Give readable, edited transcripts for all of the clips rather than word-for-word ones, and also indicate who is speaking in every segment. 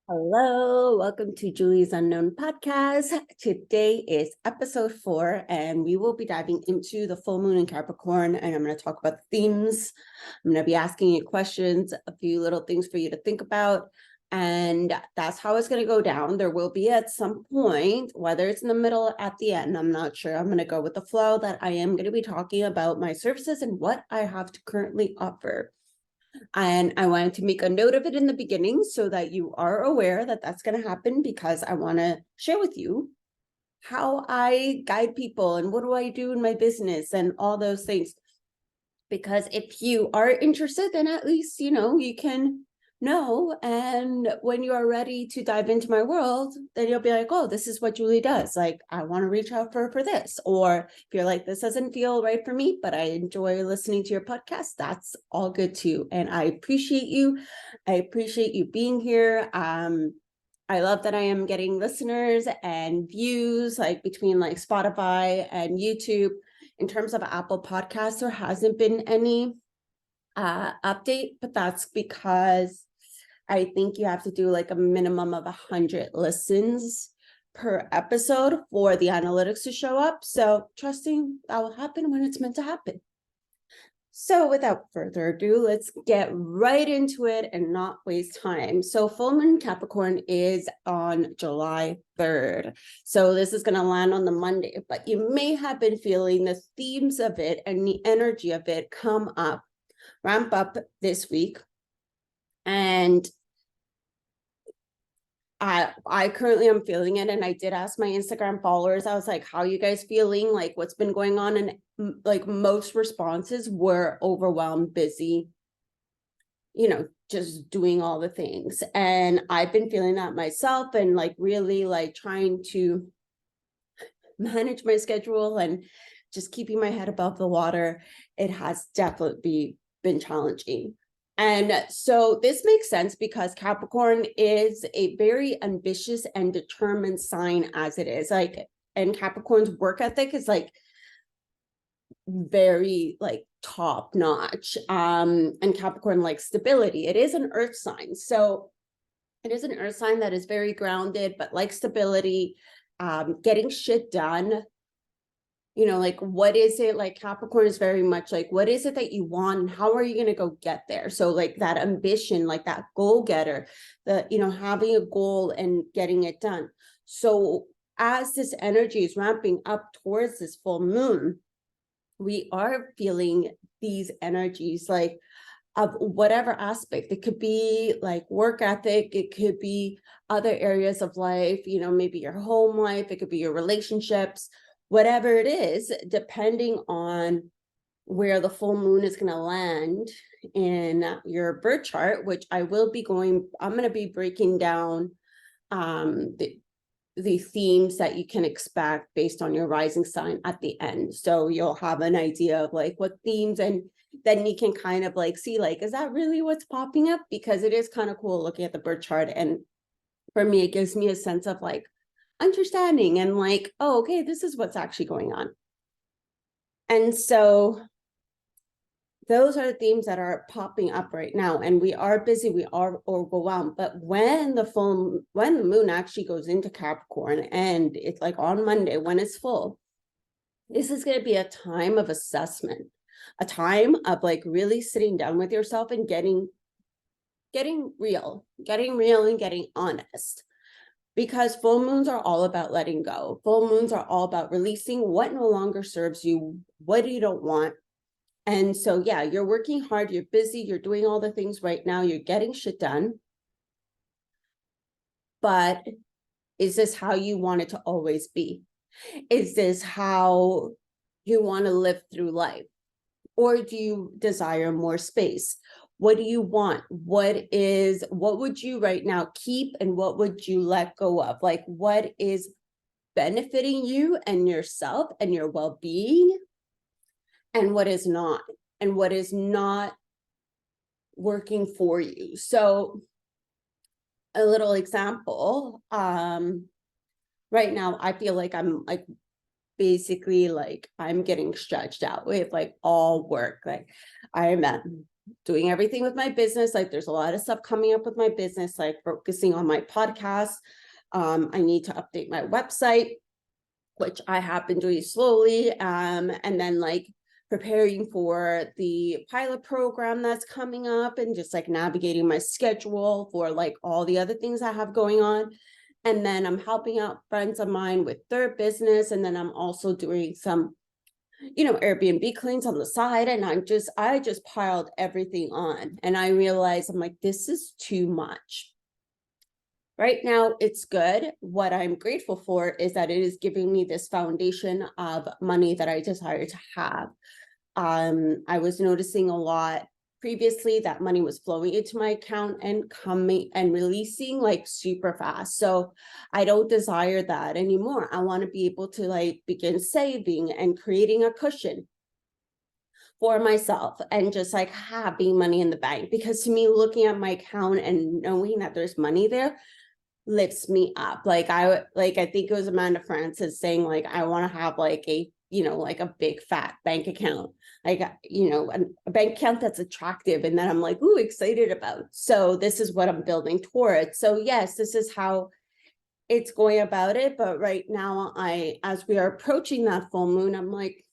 Speaker 1: Hello, welcome to Julie's Unknown podcast. Today is episode 4, and we will be diving into the full moon in Capricorn, and I'm going to talk about the themes. I'm going to be asking you questions, a few little things for you to think about, and that's how it's going to go down. There will be at some point, whether it's in the middle or at the end, I'm not sure. I'm going to go with the flow that I am going to be talking about my services and what I have to currently offer. And I wanted to make a note of it in the beginning so that you are aware that that's going to happen, because I want to share with you how I guide people and what do I do in my business and all those things. Because if you are interested, then at least, you can know. And when you are ready to dive into my world, then you'll be like, oh, this is what Julie does. Like, I want to reach out for this. Or if you're like, this doesn't feel right for me, but I enjoy listening to your podcast, that's all good too. And I appreciate you. I appreciate you being here. I love that I am getting listeners and views, like between like Spotify and YouTube. In terms of Apple Podcasts, there hasn't been any update, but that's because I think you have to do like a minimum of 100 listens per episode for the analytics to show up. So trusting that will happen when it's meant to happen. So without further ado, let's get right into it and not waste time. So full moon Capricorn is on July 3rd. So this is going to land on the Monday, but you may have been feeling the themes of it and the energy of it ramp up this week. And I currently am feeling it, and I did ask my Instagram followers, I was like, how are you guys feeling? Like, what's been going on? And like most responses were overwhelmed, busy, just doing all the things. And I've been feeling that myself, and like really like trying to manage my schedule and just keeping my head above the water. It has definitely been challenging. And so this makes sense because Capricorn is a very ambitious and determined sign as it is. Like, and Capricorn's work ethic is like very like top notch. And Capricorn likes stability. It is an earth sign. So it is an earth sign that is very grounded, but like stability, getting shit done. Like, what is it? Like, Capricorn is very much like, what is it that you want and how are you going to go get there? So like that ambition, like that goal getter, having a goal and getting it done. So as this energy is ramping up towards this full moon, we are feeling these energies like of whatever aspect. It could be like work ethic. It could be other areas of life, maybe your home life. It could be your relationships, whatever it is, depending on where the full moon is going to land in your birth chart, which I'm going to be breaking down the themes that you can expect based on your rising sign at the end. So you'll have an idea of like what themes, and then you can kind of like see like, is that really what's popping up? Because it is kind of cool looking at the birth chart. And for me, it gives me a sense of like understanding and like, oh, okay, this is what's actually going on. And so those are the themes that are popping up right now. And we are busy, we are overwhelmed. But when the moon actually goes into Capricorn, and it's like on Monday when it's full, this is going to be a time of assessment, a time of like really sitting down with yourself and getting real and getting honest. Because full moons are all about letting go. Full moons are all about releasing what no longer serves you, what you don't want. And so, yeah, you're working hard, you're busy, you're doing all the things right now, you're getting shit done. But is this how you want it to always be? Is this how you want to live through life? Or do you desire more space? What do you want? What would you right now keep, and what would you let go of? Like, what is benefiting you and yourself and your well-being, and what is not, and what is not working for you? So a little example, right now I feel like I'm like basically like I'm getting stretched out with like all work. Like I'm doing everything with my business. Like there's a lot of stuff coming up with my business, like focusing on my podcast. I need to update my website, which I have been doing slowly. And then like preparing for the pilot program that's coming up, and just like navigating my schedule for like all the other things I have going on. And then I'm helping out friends of mine with their business. And then I'm also doing some, Airbnb cleans on the side. And I just piled everything on. And I realized, I'm like, this is too much. Right now, it's good. What I'm grateful for is that it is giving me this foundation of money that I desire to have. I was noticing a lot previously that money was flowing into my account and coming and releasing like super fast. So I don't desire that anymore. I want to be able to like begin saving and creating a cushion for myself and just like having money in the bank. Because to me, looking at my account and knowing that there's money there lifts me up. I think it was Amanda Francis saying like, I want to have like a, like a big fat bank account, like, a bank account that's attractive and that I'm like, ooh, excited about. So this is what I'm building towards. So yes, this is how it's going about it. But right now, as we are approaching that full moon, I'm like,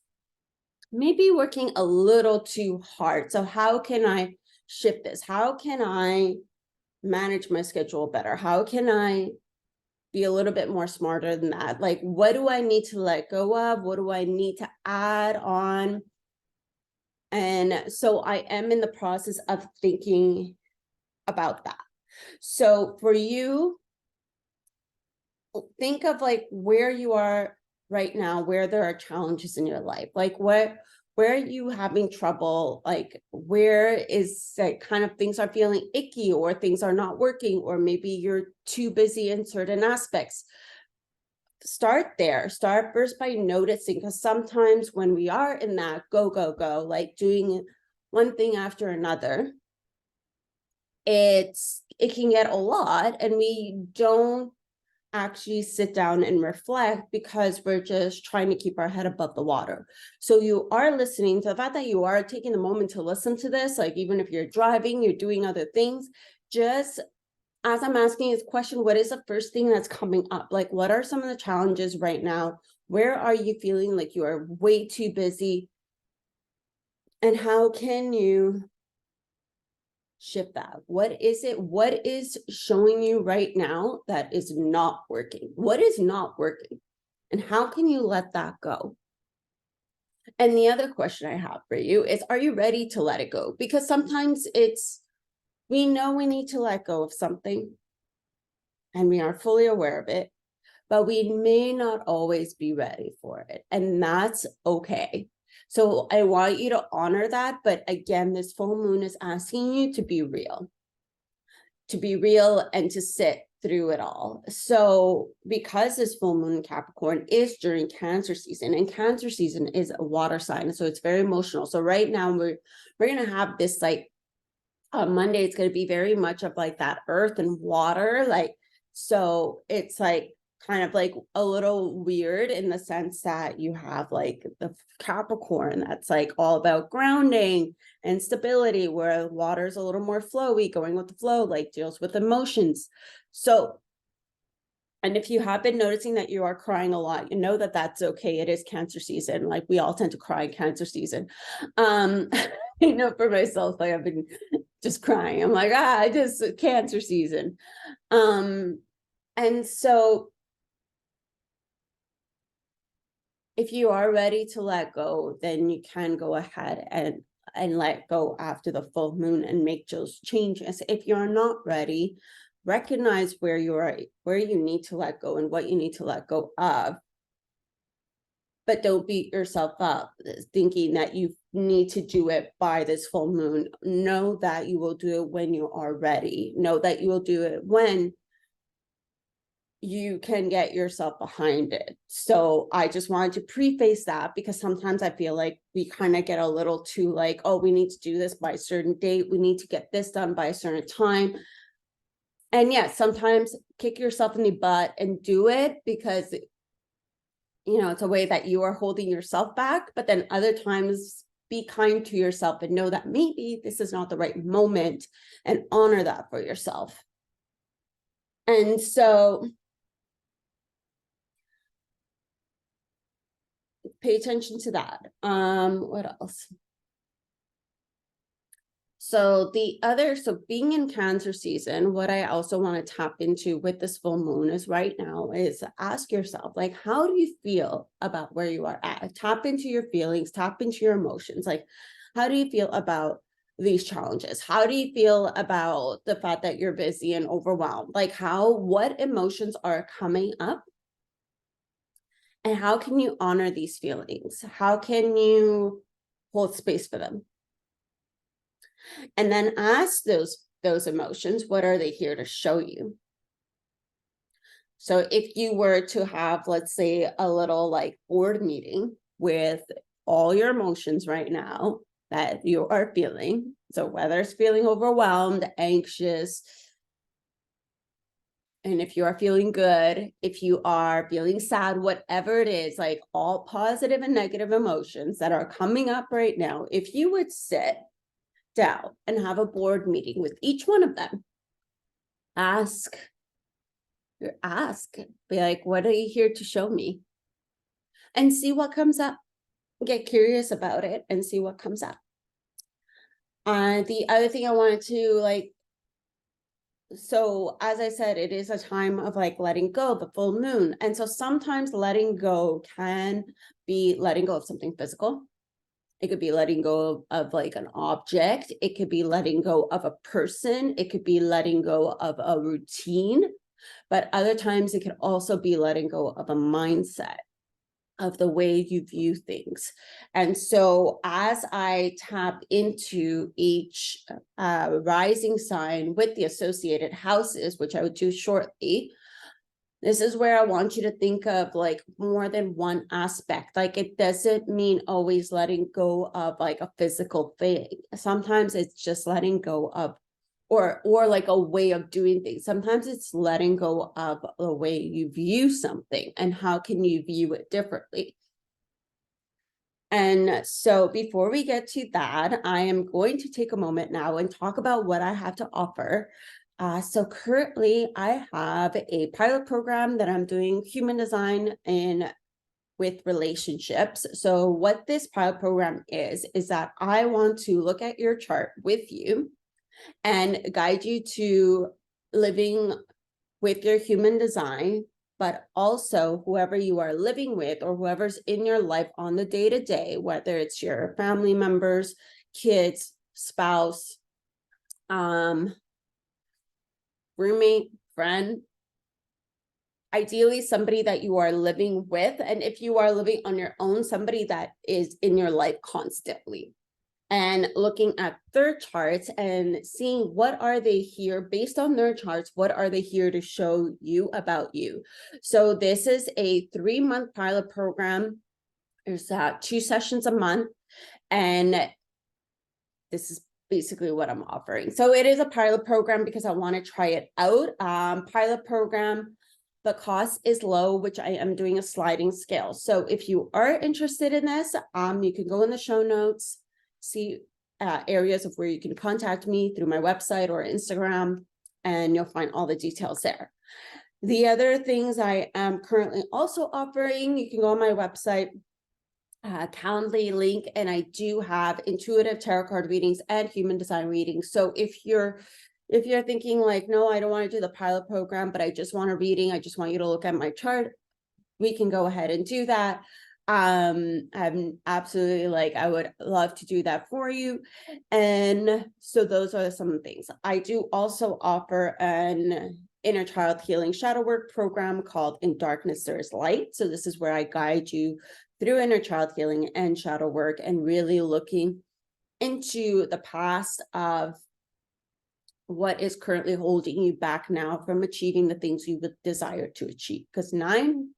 Speaker 1: maybe working a little too hard. So how can I shift this? How can I manage my schedule better? How can I be a little bit more smarter than that? Like, what do I need to let go of? What do I need to add on? And so I am in the process of thinking about that. So for you, think of like where you are right now, where there are challenges in your life, like where are you having trouble? Like where is like kind of things are feeling icky, or things are not working, or maybe you're too busy in certain aspects. Start there. Start first by noticing, because sometimes when we are in that go, like doing one thing after another, it can get a lot, and we don't actually sit down and reflect because we're just trying to keep our head above the water. So you are listening to the fact that you are taking the moment to listen to this, like even if you're driving, you're doing other things, just as I'm asking this question, what is the first thing that's coming up? Like, what are some of the challenges right now? Where are you feeling like you are way too busy? And how can you shift that? What is showing you right now that is not working? What is not working? And how can you let that go? And the other question I have for you is, are you ready to let it go? Because sometimes we know we need to let go of something and we are fully aware of it, but we may not always be ready for it. And that's okay. So I want you to honor that. But again, this full moon is asking you to be real and to sit through it all. So because this full moon in Capricorn is during Cancer season, and Cancer season is a water sign, so it's very emotional. So right now we're going to have this like on Monday, it's going to be very much of like that earth and water. Like, so it's like kind of like a little weird in the sense that you have like the Capricorn that's like all about grounding and stability, where water's a little more flowy, going with the flow, like deals with emotions. So, and if you have been noticing that you are crying a lot, you know that that's okay. It is Cancer season. Like we all tend to cry in Cancer season. I know for myself, like I've been just crying. I'm like, I just Cancer season. And so if you are ready to let go, then you can go ahead and let go after the full moon and make those changes. If you're not ready, recognize where you need to let go and what you need to let go of. But don't beat yourself up thinking that you need to do it by this full moon. Know that you will do it when you are ready. Know that you will do it when you can get yourself behind it. So I just wanted to preface that, because sometimes I feel like we kind of get a little too like, oh, we need to do this by a certain date. We need to get this done by a certain time. And yes, sometimes kick yourself in the butt and do it, because it's a way that you are holding yourself back. But then other times, be kind to yourself and know that maybe this is not the right moment, and honor that for yourself. And so pay attention to that. What else? So being in Cancer season, what I also want to tap into with this full moon is right now is ask yourself, like, how do you feel about where you are at? Tap into your feelings, tap into your emotions. Like, how do you feel about these challenges? How do you feel about the fact that you're busy and overwhelmed? Like, what emotions are coming up? And how can you honor these feelings? How can you hold space for them? And then ask those emotions, what are they here to show you? So if you were to have, let's say, a little like board meeting with all your emotions right now that you are feeling, so whether it's feeling overwhelmed, anxious, and if you are feeling good, if you are feeling sad, whatever it is, like all positive and negative emotions that are coming up right now, if you would sit down and have a board meeting with each one of them, ask, be like, what are you here to show me? And see what comes up. Get curious about it and see what comes up. The other thing I wanted to so as I said, it is a time of like letting go, the full moon. And so sometimes letting go can be letting go of something physical. It could be letting go of like an object. It could be letting go of a person. It could be letting go of a routine. But other times it could also be letting go of a mindset, of the way you view things. And so as I tap into each rising sign with the associated houses, which I would do shortly, this is where I want you to think of like more than one aspect. Like, it doesn't mean always letting go of like a physical thing. Sometimes it's just letting go of or like a way of doing things. Sometimes it's letting go of the way you view something and how can you view it differently. And so before we get to that, I am going to take a moment now and talk about what I have to offer. So currently I have a pilot program that I'm doing human design with relationships. So what this pilot program is that I want to look at your chart with you and guide you to living with your human design, but also whoever you are living with or whoever's in your life on the day-to-day, whether it's your family members, kids, spouse, roommate, friend, ideally somebody that you are living with. And if you are living on your own, somebody that is in your life constantly. And looking at their charts and seeing what are they here based on their charts, what are they here to show you about you. So this is a 3-month pilot program. There's 2 sessions a month, and this is basically what I'm offering. So it is a pilot program because I want to try it out. Pilot program, the cost is low, which I am doing a sliding scale. So if you are interested in this, you can go in the show notes, see areas of where you can contact me through my website or Instagram, and you'll find all the details there. The other things I am currently also offering, you can go on my website, Calendly link, and I do have intuitive tarot card readings and human design readings. So if you're thinking like, no, I don't want to do the pilot program, but I just want a reading, I just want you to look at my chart, we can go ahead and do that. I'm absolutely I would love to do that for you. And so those are some things. I do also offer an inner child healing shadow work program called In Darkness There Is Light. So this is where I guide you through inner child healing and shadow work and really looking into the past of what is currently holding you back now from achieving the things you would desire to achieve. Because 99%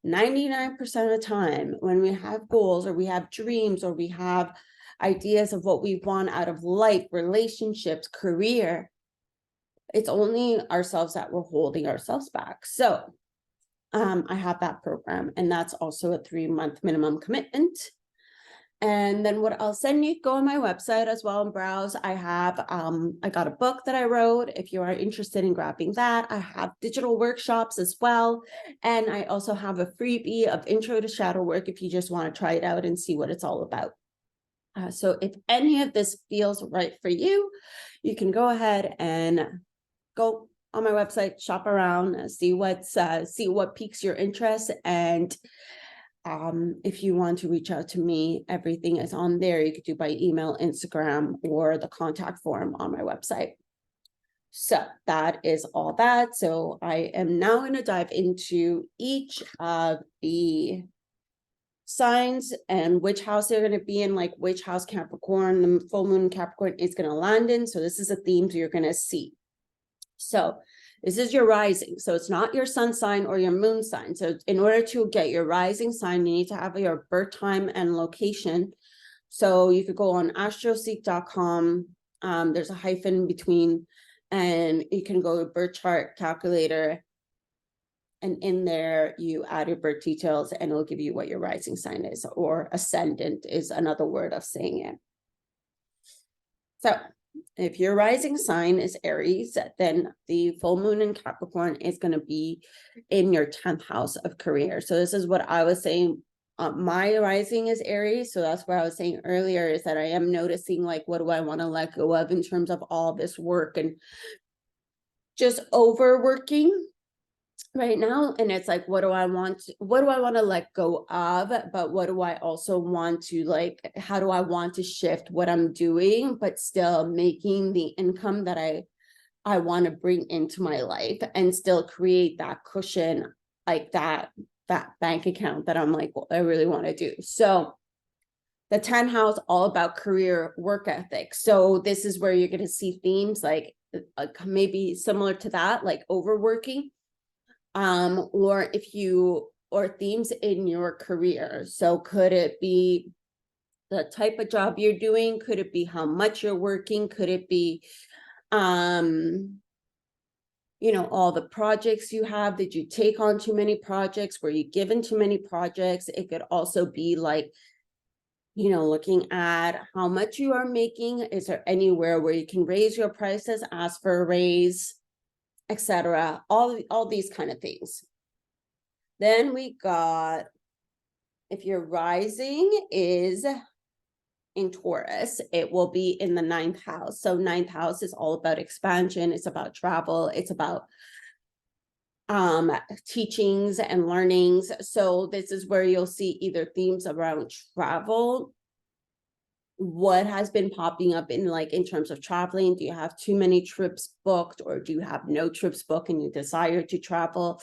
Speaker 1: of the time when we have goals or we have dreams or we have ideas of what we want out of life, relationships, career, it's only ourselves that we're holding ourselves back. So I have that program, and that's also a 3-month minimum commitment. And then what I'll send you, go on my website as well and browse. I have, I got a book that I wrote. If you are interested in grabbing that, I have digital workshops as well. And I also have a freebie of Intro to Shadow Work if you just want to try it out and see what it's all about. So if any of this feels right for you, you can go ahead and go on my website, shop around, see what piques your interest. And if you want to reach out to me, everything is on there. You could do by email, Instagram, or the contact form on my website. So that is all that. So I am now going to dive into each of the signs and which house they're going to be in, like which house Capricorn, the full moon Capricorn is going to land in. So this is a theme you're going to see. So this is your rising. So it's not your sun sign or your moon sign. So in order to get your rising sign, you need to have your birth time and location. So you could go on astroseek.com. There's a hyphen between, and you can go to birth chart calculator. And in there, you add your birth details and it'll give you what your rising sign is, or ascendant is another word of saying it. So if your rising sign is Aries, then the full moon in Capricorn is going to be in your 10th house of career. So this is what I was saying. My rising is Aries. So that's what I was saying earlier, is that I am noticing, like, what do I want to let go of in terms of all this work and just overworking right now. And it's like, what do I want to let go of, but what do I also want to, like, how do I want to shift what I'm doing but still making the income that I want to bring into my life and still create that cushion, like that bank account that I'm like, well, I really want to do. So the 10th house, all about career, work ethic. So this is where you're going to see themes like maybe similar to that, like overworking, or themes in your career. So could it be the type of job you're doing? Could it be how much you're working? Could it be, all the projects you have? Did you take on too many projects? Were you given too many projects? It could also be like, looking at how much you are making. Is there anywhere where you can raise your prices, ask for a raise, etc.? All these kind of things. Then we got, if your rising is in Taurus, it will be in the 9th house. So 9th house is all about expansion. It's about travel. It's about teachings and learnings. So this is where you'll see either themes around travel. What has been popping up in terms of traveling? Do you have too many trips booked, or do you have no trips booked and you desire to travel?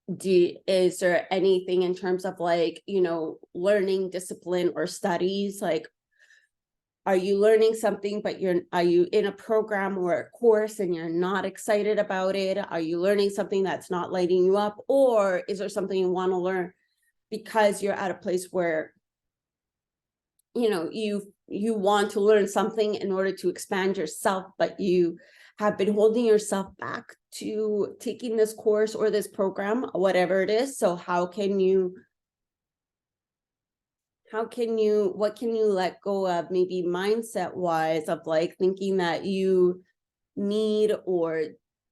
Speaker 1: Is there anything in terms of learning discipline or studies? Like, are you learning something, but are you in a program or a course and you're not excited about it? Are you learning something that's not lighting you up? Or is there something you want to learn because you're at a place where you want to learn something in order to expand yourself, but you have been holding yourself back to taking this course or this program, whatever it is? So what can you let go of, maybe mindset wise, of like thinking that you need or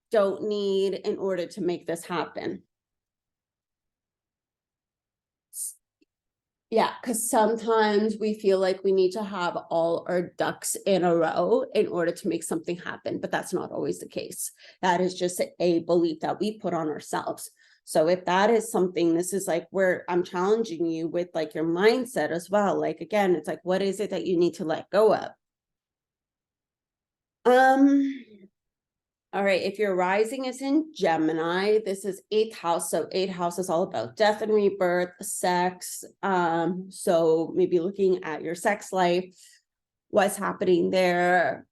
Speaker 1: don't need in order to make this happen? Yeah, because sometimes we feel like we need to have all our ducks in a row in order to make something happen, but that's not always the case. That is just a belief that we put on ourselves. So if that is something, this is like where I'm challenging you with like your mindset as well. Like, again, it's like, what is it that you need to let go of? All right, if your rising is in Gemini, this is 8th house. So 8th house is all about death and rebirth, sex. So maybe looking at your sex life, what's happening there.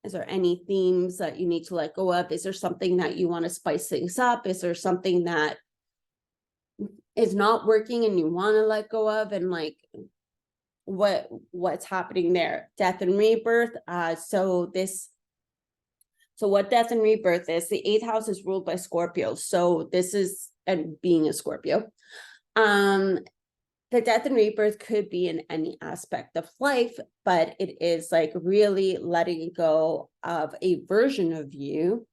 Speaker 1: Is there any themes that you need to let go of? Is there something that you want to spice things up? Is there something that is not working and you want to let go of? And like, what's happening there? Death and rebirth. So what death and rebirth is, the 8th house is ruled by Scorpio. So this is, and being a Scorpio, the death and rebirth could be in any aspect of life, but it is like really letting go of a version of you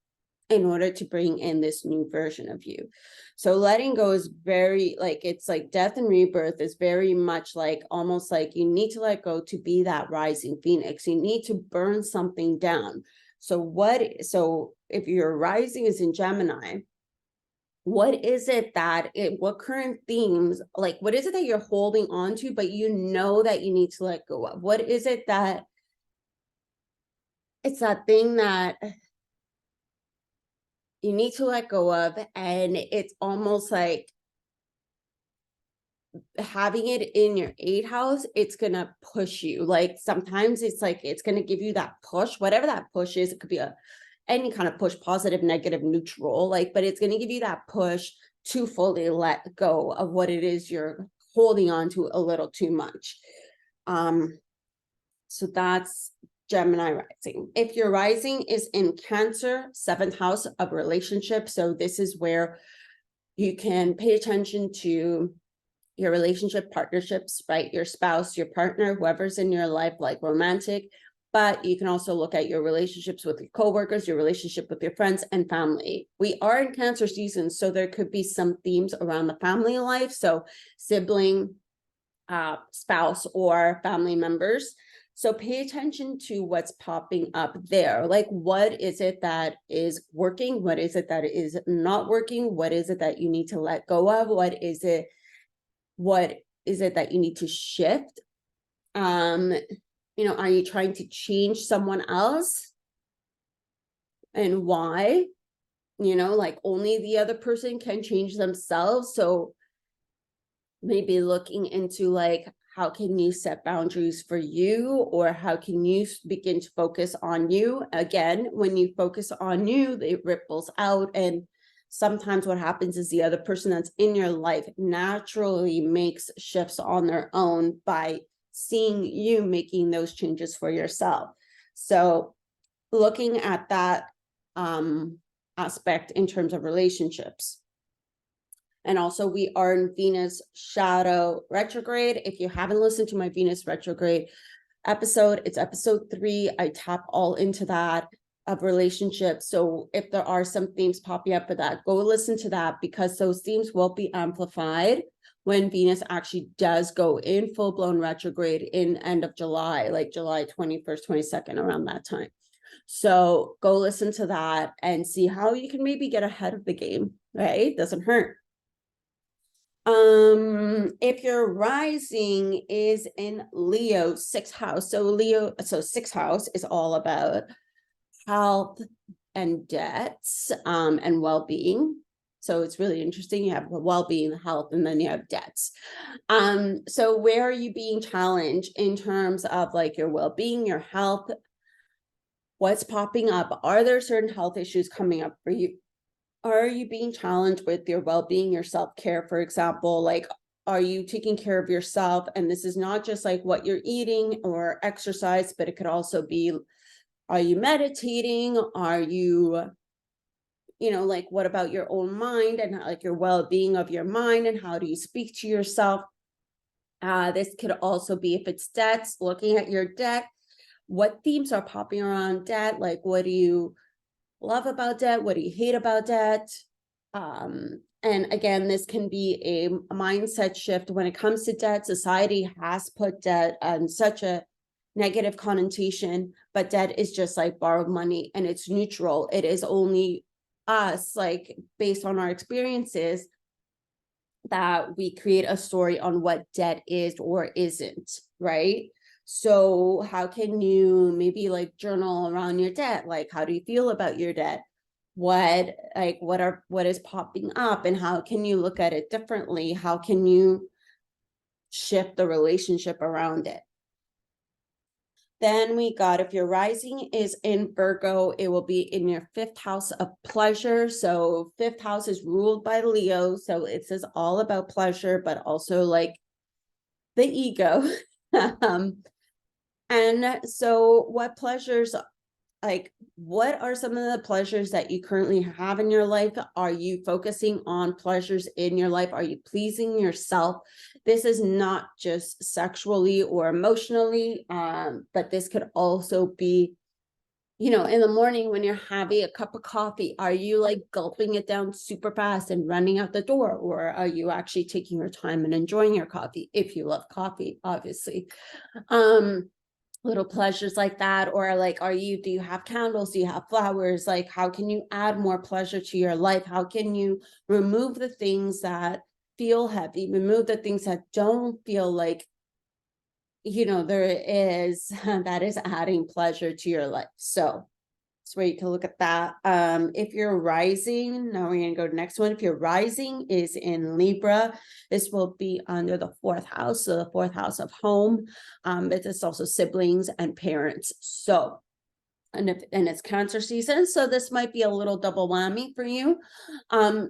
Speaker 1: in order to bring in this new version of you. So letting go is very like, it's like death and rebirth is very much like, almost like you need to let go to be that rising phoenix. You need to burn something down. So if your rising is in Gemini, what is it what current themes, like what is it that you're holding on to, but you know that you need to let go of? What is it that it's that thing that you need to let go of, and it's almost like having it in your 8th house, it's gonna push you. Like sometimes it's like it's gonna give you that push, whatever that push is. It could be any kind of push, positive, negative, neutral, like, but it's gonna give you that push to fully let go of what it is you're holding on to a little too much. So that's Gemini rising. If your rising is in Cancer, 7th house of relationships, so this is where you can pay attention to your relationship, partnerships, right? Your spouse, your partner, whoever's in your life, like romantic, but you can also look at your relationships with your coworkers, your relationship with your friends and family. We are in Cancer season, so there could be some themes around the family life. So sibling, spouse, or family members. So pay attention to what's popping up there. Like, what is it that is working? What is it that is not working? What is it that you need to let go of? What is it that you need to shift? Are you trying to change someone else? And why? Like only the other person can change themselves. So maybe looking into like, how can you set boundaries for you, or how can you begin to focus on you? Again, when you focus on you, it ripples out. And sometimes what happens is the other person that's in your life naturally makes shifts on their own by seeing you making those changes for yourself. So looking at that aspect in terms of relationships. And also we are in Venus shadow retrograde. If you haven't listened to my Venus retrograde episode, it's episode 3. I tap all into that of relationships. So if there are some themes popping up for that, go listen to that, because those themes will be amplified when Venus actually does go in full-blown retrograde in end of July, like July 21st, 22nd, around that time. So go listen to that and see how you can maybe get ahead of the game, right? Doesn't hurt. If your rising is in Leo, 6th house, so 6th house is all about health and debts, and well-being. So it's really interesting. You have well-being, health, and then you have debts. So where are you being challenged in terms of like your well-being, your health? What's popping up? Are there certain health issues coming up for you? Are you being challenged with your well-being, your self-care, for example? Like, are you taking care of yourself? And this is not just like what you're eating or exercise, but it could also be, are you meditating? Are you, like, what about your own mind and like your well-being of your mind, and how do you speak to yourself? This could also be, if it's debts, looking at your debt. What themes are popping around debt? Like, what do you love about debt? What do you hate about debt? And again, this can be a mindset shift when it comes to debt. Society has put debt on such a negative connotation, but debt is just like borrowed money, and it's neutral. It is only us, like based on our experiences, that we create a story on what debt is or isn't, right? So how can you maybe like journal around your debt? Like, how do you feel about your debt? What is popping up, and how can you look at it differently? How can you shift the relationship around it? Then we got, if your rising is in Virgo, it will be in your 5th house of pleasure. So 5th house is ruled by Leo. So it says all about pleasure, but also like the ego. And so what pleasures like, what are some of the pleasures that you currently have in your life? Are you focusing on pleasures in your life? Are you pleasing yourself? This is not just sexually or emotionally, but this could also be, you know, in the morning when you're having a cup of coffee, are you like gulping it down super fast and running out the door? Or are you actually taking your time and enjoying your coffee, if you love coffee, obviously? Little pleasures like that. Or like, do you have candles? Do you have flowers? Like, how can you add more pleasure to your life? How can you remove the things that feel heavy, remove the things that don't feel like, you know, there is that is adding pleasure to your life? So that's where you can look at that. If you're rising, now we're going to go to the next one. If your rising is in Libra, this will be under the 4th house. So the 4th house of home, but it's also siblings and parents. So, and it's Cancer season, so this might be a little double whammy for you.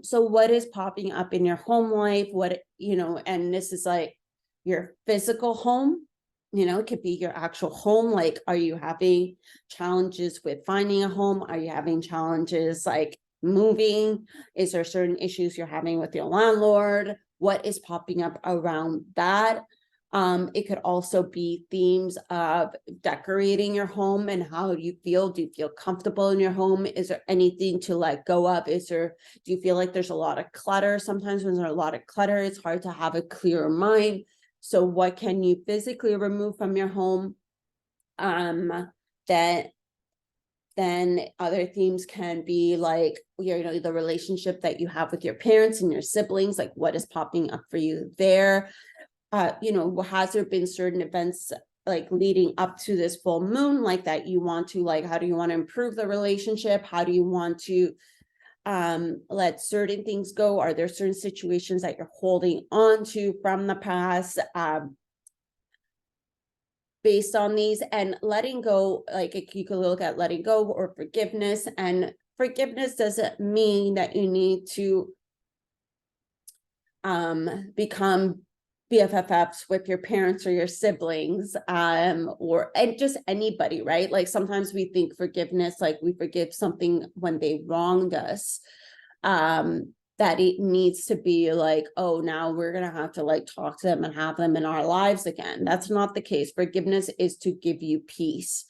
Speaker 1: So what is popping up in your home life? What, you know, and this is like your physical home. You know, it could be your actual home. Like, are you having challenges with finding a home? Are you having challenges like moving? Is there certain issues you're having with your landlord? What is popping up around that? It could also be themes of decorating your home and how do you feel? Do you feel comfortable in your home? Is there anything to let go of? Do you feel like there's a lot of clutter? Sometimes when there's a lot of clutter, it's hard to have a clearer mind. So what can you physically remove from your home? Then other themes can be like, you know, the relationship that you have with your parents and your siblings, like what is popping up for you there? You know, has there been certain events like leading up to this full moon, like that you want to, like, how do you want to improve the relationship? How do you want to let certain things go? Are there certain situations that you're holding on to from the past? Based on these, and letting go, like you could look at letting go or forgiveness. And forgiveness doesn't mean that you need to become BFFs with your parents or your siblings, or and just anybody, right? Like sometimes we think forgiveness, like we forgive something when they wronged us, that it needs to be like, oh, now we're gonna have to like talk to them and have them in our lives again. That's not the case. Forgiveness is to give you peace,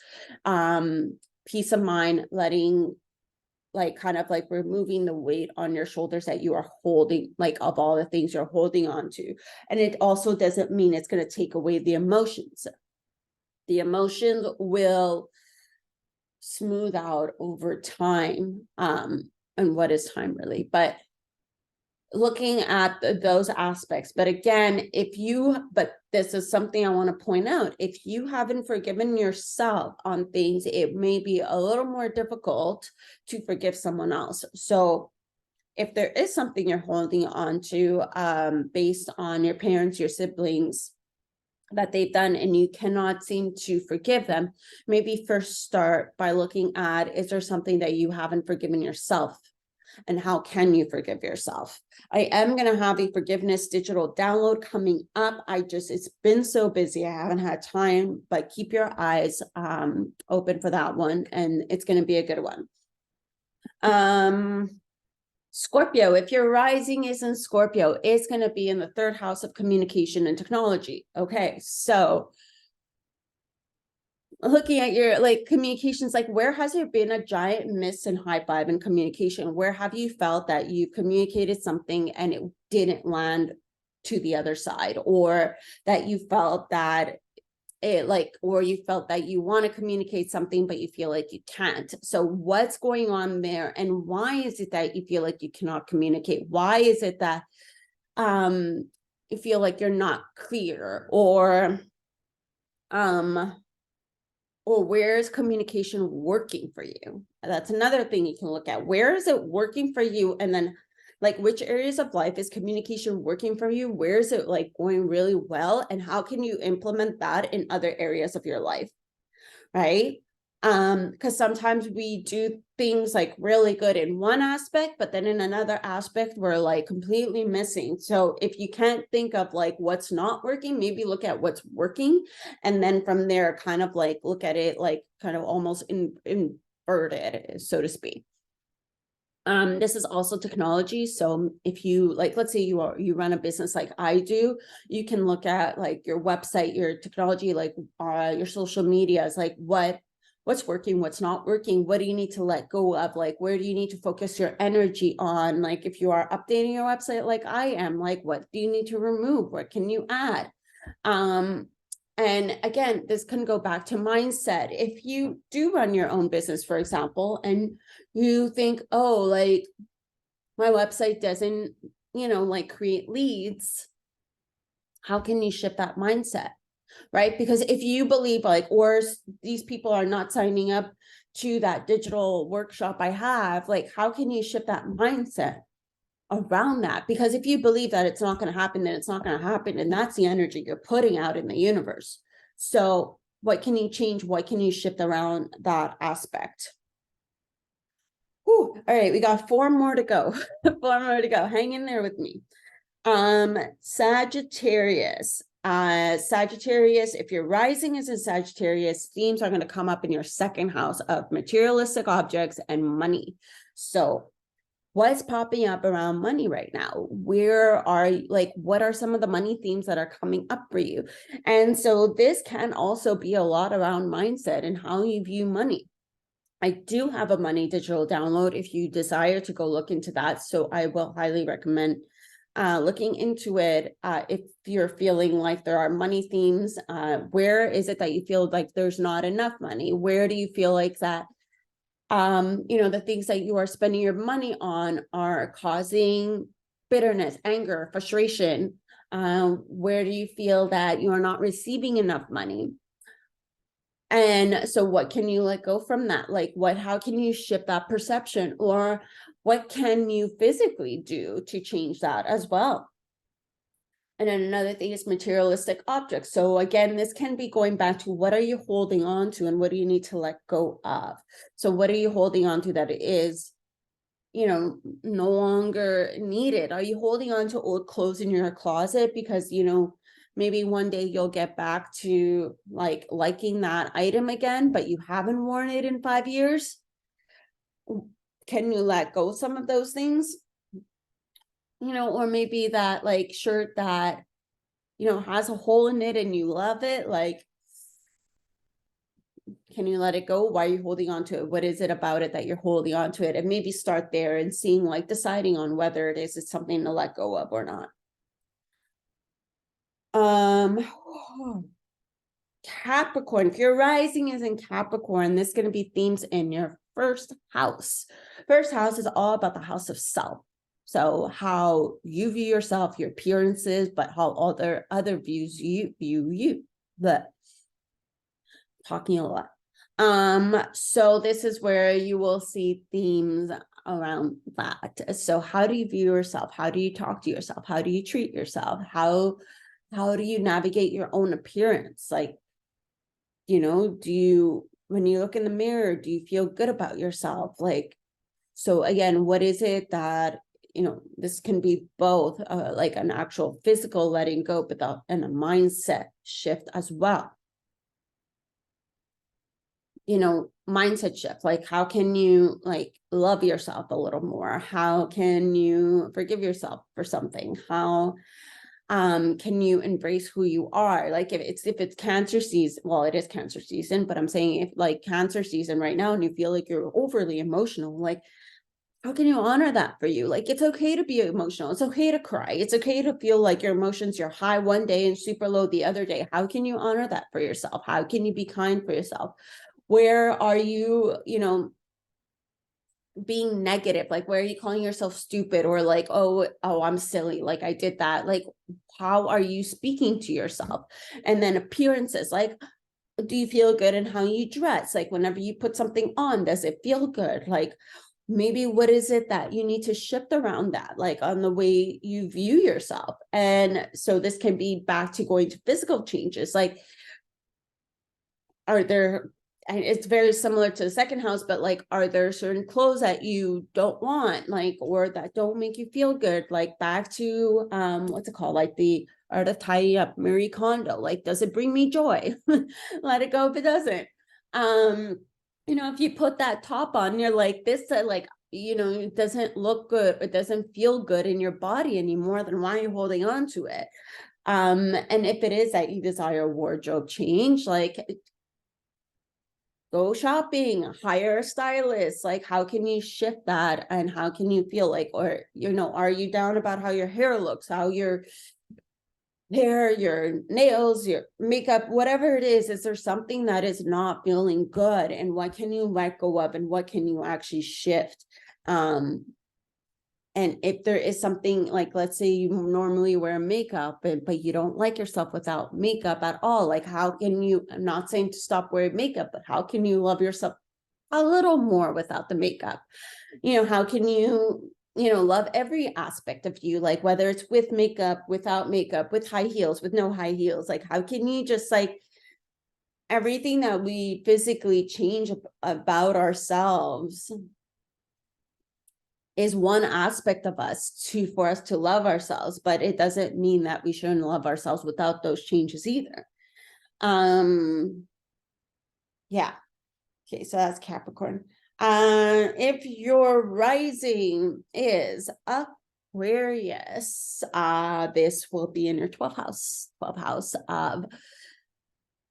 Speaker 1: peace of mind, letting, like, kind of like removing the weight on your shoulders that you are holding, like of all the things you're holding on to. And it also doesn't mean it's going to take away the emotions. The emotions will smooth out over time. And what is time really? But looking at those aspects. But again, but this is something I want to point out. If you haven't forgiven yourself on things, it may be a little more difficult to forgive someone else. So if there is something you're holding on to, based on your parents, your siblings, that they've done, and you cannot seem to forgive them, maybe first start by looking at, is there something that you haven't forgiven yourself? And how can you forgive yourself? I am going to have a forgiveness digital download coming up. It's been so busy. I haven't had time, but keep your eyes open for that one. And it's going to be a good one. Scorpio, if your rising is in Scorpio, it's going to be in the 3rd house of communication and technology. Okay, so looking at your like communications, like where has there been a giant miss in high five in communication? Where have you felt that you communicated something and it didn't land to the other side, or that you felt that or you felt that you want to communicate something but you feel like you can't? So what's going on there, and why is it that you feel like you cannot communicate? Why is it that you feel like you're not clear, or where is communication working for you? That's another thing you can look at. Where is it working for you? And then like, which areas of life is communication working for you? Where is it like going really well? And how can you implement that in other areas of your life? Right? Because sometimes we do things like really good in one aspect, but then in another aspect, we're like completely missing. So if you can't think of like what's not working, maybe look at what's working. And then from there, kind of like look at it like kind of almost in inverted, so to speak. This is also technology. So if you like, let's say you run a business like I do, you can look at like your website, your technology, like your social media is like what's working, what's not working, what do you need to let go of, like where do you need to focus your energy on, like if you are updating your website like I am, like what do you need to remove, what can you add? And again, this can go back to mindset. If you do run your own business, for example, and you think, oh, like my website doesn't, like create leads, how can you shift that mindset? Right? Because if you believe like, or these people are not signing up to that digital workshop I have, like, how can you shift that mindset around that? Because if you believe that it's not going to happen, then it's not going to happen. And that's the energy you're putting out in the universe. So what can you change? What can you shift around that aspect? Whew. All right, we got 4 more to go. 4 more to go. Hang in there with me. Sagittarius. Sagittarius, if your rising is in Sagittarius, themes are going to come up in your second house of materialistic objects and money. So what's popping up around money right now? Where are, like, what are some of the money themes that are coming up for you? And so this can also be a lot around mindset and how you view money. I do have a money digital download if you desire to go look into that. So I will highly recommend looking into it. If you're feeling like there are money themes, where is it that you feel like there's not enough money? Where do you feel like that the things that you are spending your money on are causing bitterness, anger, frustration? Where do you feel that you are not receiving enough money? And so what can you let go from that? Like how can you shift that perception, or what can you physically do to change that as well? And then another thing is materialistic objects. So again, this can be going back to what are you holding on to and what do you need to let go of? So what are you holding on to that is, no longer needed? Are you holding on to old clothes in your closet because, maybe one day you'll get back to like liking that item again, but you haven't worn it in 5 years? Can you let go some of those things? Or maybe that like shirt that, has a hole in it and you love it. Like, can you let it go? Why are you holding on to it? What is it about it that you're holding on to it? And maybe start there and seeing, like, deciding on whether it's something to let go of or not. Capricorn, if your rising is in Capricorn, this is going to be themes in your first house. First house is all about the house of self. So how you view yourself, your appearances, but how other views you view you. But talking a lot. So this is where you will see themes around that. So how do you view yourself? How do you talk to yourself? How do you treat yourself? How do you navigate your own appearance? Like, do you, when you look in the mirror, do you feel good about yourself? Like, so again, what is it that, this can be both like an actual physical letting go, but and a mindset shift as well. Mindset shift, like how can you like love yourself a little more? How can you forgive yourself for something? How can you embrace who you are? Like if it's cancer season, well, it is cancer season, but I'm saying if like cancer season right now and you feel like you're overly emotional, like how can you honor that for you? Like, it's okay to be emotional. It's okay to cry. It's okay to feel like your emotions, you're high one day and super low the other day. How can you honor that for yourself? How can you be kind for yourself? Where are you, being negative? Like, where are you calling yourself stupid or like, oh, I'm silly, like I did that? Like, how are you speaking to yourself? And then appearances, like, do you feel good in how you dress? Like, whenever you put something on, does it feel good? Like, maybe what is it that you need to shift around that, like on the way you view yourself? And so this can be back to going to physical changes. Like, are there, and it's very similar to the second house, but like, are there certain clothes that you don't want, like, or that don't make you feel good? Like back to, what's it called? Like the art of tidying up, Marie Kondo. Like, does it bring me joy? Let it go if it doesn't. if you put that top on, you're like, this, like, it doesn't look good, it doesn't feel good in your body anymore, then why are you holding on to it? And if it is that you desire a wardrobe change, like, go shopping, hire a stylist. Like, how can you shift that? And how can you feel like, or, are you down about how your hair looks, how your hair, your nails, your makeup, whatever it is there something that is not feeling good? And what can you let go of, and what can you actually shift? And if there is something, like, let's say you normally wear makeup, but you don't like yourself without makeup at all, like, how can you, I'm not saying to stop wearing makeup, but how can you love yourself a little more without the makeup? How can you, love every aspect of you, like, whether it's with makeup, without makeup, with high heels, with no high heels, like, how can you just, like, everything that we physically change about ourselves is one aspect of us for us to love ourselves, but it doesn't mean that we shouldn't love ourselves without those changes either. Yeah. Okay, so that's Capricorn. If your rising is Aquarius, this will be in your 12th house. 12th house of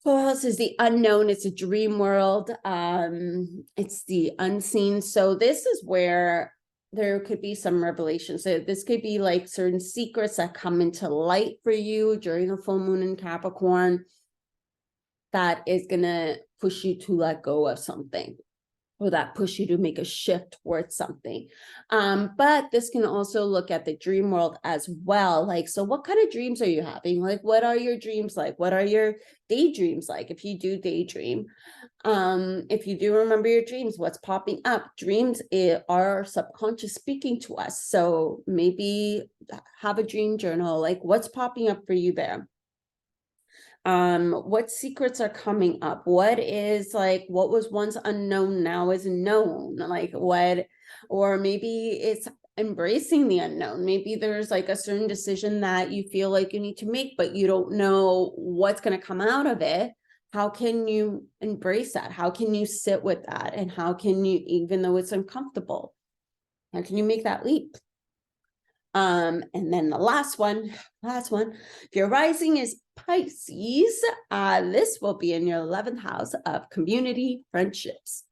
Speaker 1: 12th house is the unknown. It's a dream world. It's the unseen. So this is where there could be some revelation. So this could be like certain secrets that come into light for you during the full moon in Capricorn that is going to push you to let go of something, or that push you to make a shift towards something. But this can also look at the dream world as well. Like, so what kind of dreams are you having? Like, what are your dreams like? What are your daydreams like? If you do daydream, if you do remember your dreams, what's popping up? Dreams are subconscious speaking to us. So maybe have a dream journal, like, what's popping up for you there? What secrets are coming up? What is, like, what was once unknown now is known? Like, what, or maybe it's embracing the unknown. Maybe there's like a certain decision that you feel like you need to make, but you don't know what's going to come out of it. How can you embrace that? How can you sit with that? And how can you, even though it's uncomfortable, how can you make that leap? And then the last one, if your rising is Pisces, this will be in your 11th house of community friendships.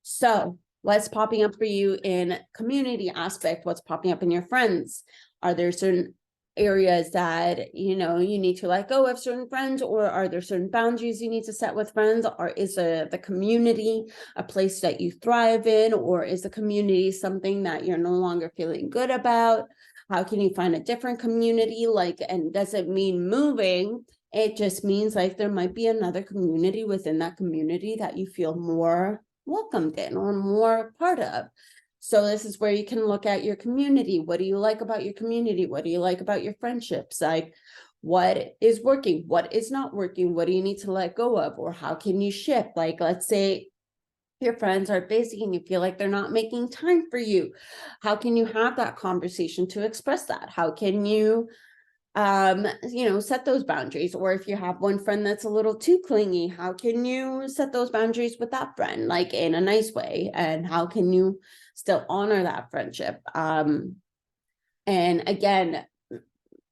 Speaker 1: So what's popping up for you in community aspect? What's popping up in your friends? Are there certain areas that, you need to let go of certain friends, or are there certain boundaries you need to set with friends? Or is the community a place that you thrive in, or is the community something that you're no longer feeling good about? How can you find a different community? Like, and doesn't mean moving. It just means like there might be another community within that community that you feel more welcomed in or more part of. So this is where you can look at your community. What do you like about your community? What do you like about your friendships? Like, what is working? What is not working? What do you need to let go of? Or how can you shift? Like, let's say your friends are busy and you feel like they're not making time for you. How can you have that conversation to express that? How can you set those boundaries? Or if you have one friend that's a little too clingy, how can you set those boundaries with that friend, like in a nice way? And how can you still honor that friendship? And again,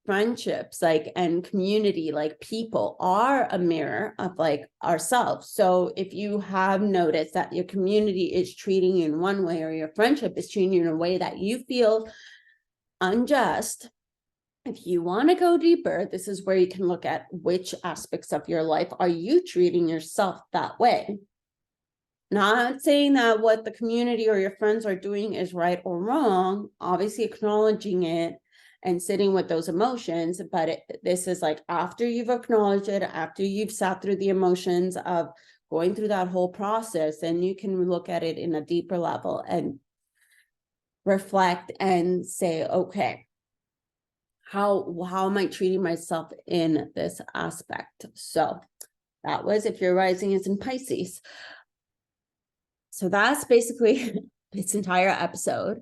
Speaker 1: friendships, like, and community, like, people are a mirror of like ourselves. So if you have noticed that your community is treating you in one way, or your friendship is treating you in a way that you feel unjust, if you want to go deeper, this is where you can look at which aspects of your life are you treating yourself that way. Not saying that what the community or your friends are doing is right or wrong, obviously acknowledging it and sitting with those emotions. But this is like after you've acknowledged it, after you've sat through the emotions of going through that whole process, then you can look at it in a deeper level and reflect and say, okay, how am I treating myself in this aspect? So that was if your rising is in Pisces. So that's basically this entire episode.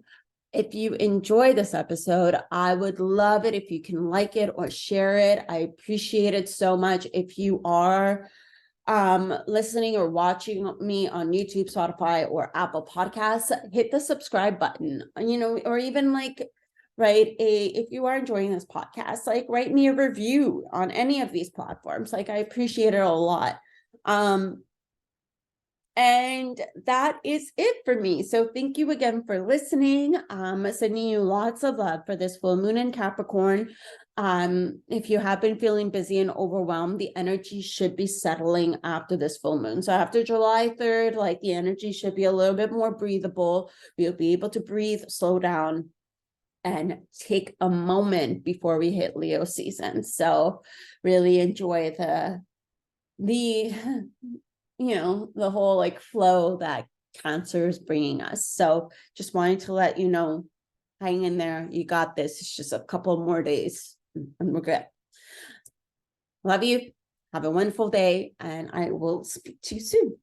Speaker 1: If you enjoy this episode, I would love it if you can like it or share it. I appreciate it so much. If you are listening or watching me on YouTube, Spotify, or Apple Podcasts, hit the subscribe button, or even like if you are enjoying this podcast, like write me a review on any of these platforms. Like I appreciate it a lot. And that is it for me. So thank you again for listening. Sending you lots of love for this full moon in Capricorn. If you have been feeling busy and overwhelmed, the energy should be settling after this full moon. So after July 3rd, like the energy should be a little bit more breathable. We'll be able to breathe, slow down, and take a moment before we hit Leo season. So really enjoy the whole like flow that Cancer is bringing us. So just wanted to let you know, hang in there. You got this. It's just a couple more days and we're good. Love you. Have a wonderful day, and I will speak to you soon.